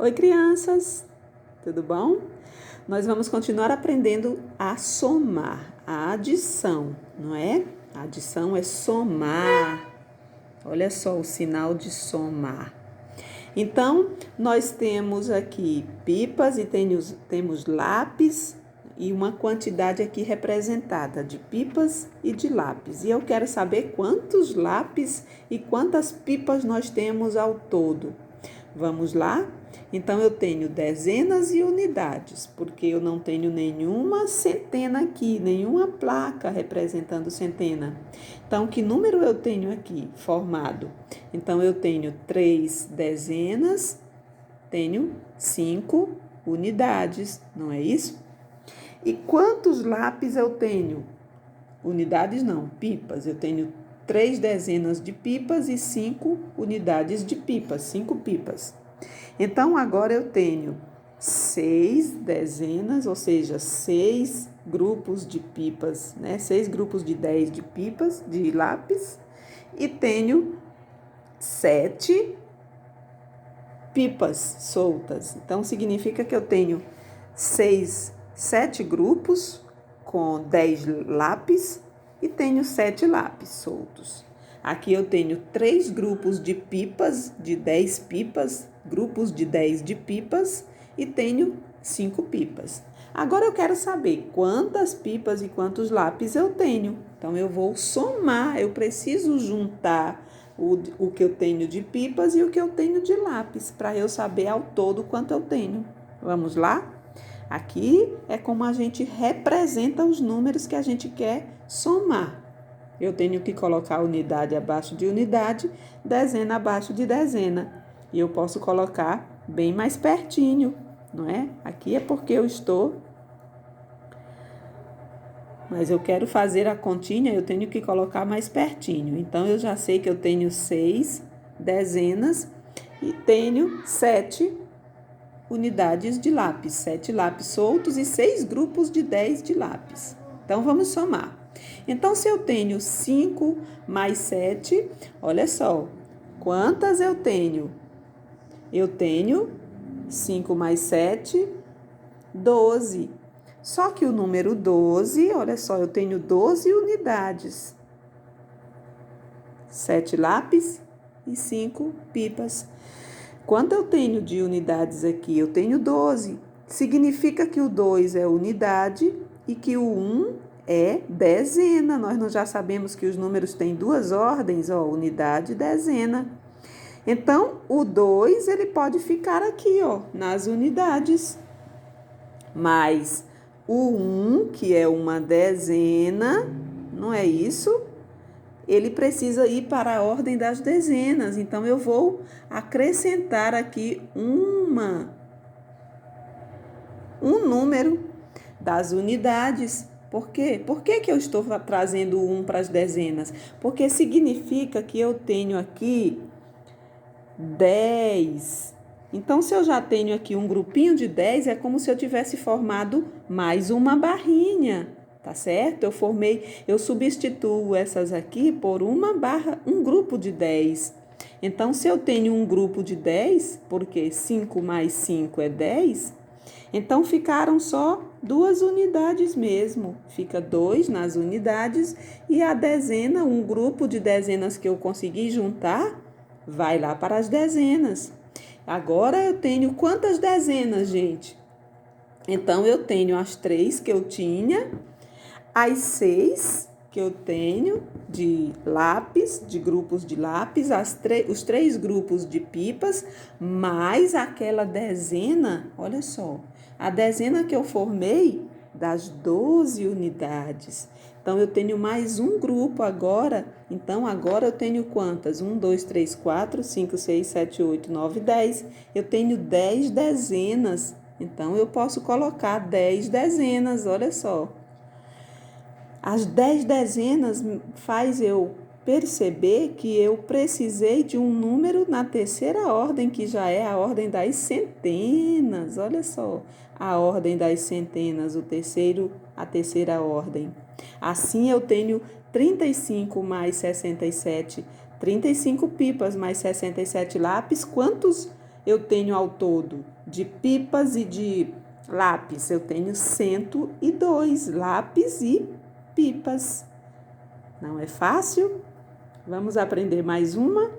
Oi, crianças, tudo bom? Nós vamos continuar aprendendo a somar, a adição, não é? A adição é somar. Olha só o sinal de somar. Então, nós temos aqui pipas e temos lápis e uma quantidade aqui representada de pipas e de lápis. E eu quero saber quantos lápis e quantas pipas nós temos ao todo. Vamos lá? Então, eu tenho dezenas e unidades, porque eu não tenho nenhuma centena aqui, nenhuma placa representando centena. Então, que número eu tenho aqui formado? Então, eu tenho 3 dezenas, tenho 5 unidades, não é isso? E quantos lápis eu tenho? Unidades não, pipas. Eu tenho 3 dezenas de pipas e 5 unidades de pipas, 5 pipas. Então, agora eu tenho 6 dezenas, ou seja, 6 grupos de pipas, né? 6 grupos de 10 de pipas, de lápis, e tenho 7 pipas soltas. Então, significa que eu tenho 7 grupos com 10 lápis e tenho 7 lápis soltos. Aqui eu tenho 3 grupos de pipas, de 10 pipas, grupos de 10 de pipas e tenho 5 pipas. Agora eu quero saber quantas pipas e quantos lápis eu tenho. Então eu vou somar, eu preciso juntar o que eu tenho de pipas e o que eu tenho de lápis, para eu saber ao todo quanto eu tenho. Vamos lá? Aqui é como a gente representa os números que a gente quer somar. Eu tenho que colocar unidade abaixo de unidade, dezena abaixo de dezena. E eu posso colocar bem mais pertinho, não é? Aqui é porque eu estou... Mas eu quero fazer a continha, eu tenho que colocar mais pertinho. Então, eu já sei que eu tenho 6 dezenas e tenho 7 unidades de lápis. 7 lápis soltos e 6 grupos de 10 de lápis. Então, vamos somar. Então, se eu tenho 5 mais 7, olha só, quantas eu tenho? Eu tenho 5 mais 7, 12. Só que o número 12, olha só, eu tenho 12 unidades. 7 lápis e 5 pipas. Quanto eu tenho de unidades aqui? Eu tenho 12. Significa que o 2 é unidade e que o 1 é dezena. Nós já sabemos que os números têm 2 ordens, ó, unidade e dezena. Então, o 2, ele pode ficar aqui, ó, nas unidades. Mas o 1, que é uma dezena, não é isso? Ele precisa ir para a ordem das dezenas. Então, eu vou acrescentar aqui um número das unidades. Por quê? Por que eu estou trazendo 1 para as dezenas? Porque significa que eu tenho aqui 10. Então, se eu já tenho aqui um grupinho de 10, é como se eu tivesse formado mais uma barrinha, tá certo? Eu substituo essas aqui por uma barra, um grupo de 10. Então, se eu tenho um grupo de 10, porque 5 mais 5 é 10, então ficaram só 2 unidades mesmo. Fica 2 nas unidades e a dezena, um grupo de dezenas que eu consegui juntar, vai lá para as dezenas. Agora eu tenho quantas dezenas, gente? Então, eu tenho as 3 que eu tinha, as 6 que eu tenho de lápis, de grupos de lápis, os 3 grupos de pipas, mais aquela dezena, olha só, a dezena que eu formei das 12 unidades. Então, eu tenho mais um grupo agora. Então, agora eu tenho quantas? 1, 2, 3, 4, 5, 6, 7, 8, 9, 10. Eu tenho 10 dezenas. Então, eu posso colocar 10 dezenas, olha só. As 10 dezenas faz eu perceber que eu precisei de um número na terceira ordem, que já é a ordem das centenas. Olha só, a ordem das centenas, a terceira ordem. Assim eu tenho 35 mais 67, 35 pipas mais 67 lápis. Quantos eu tenho ao todo de pipas e de lápis? Eu tenho 102 lápis e pipas. Não é fácil? Vamos aprender mais uma?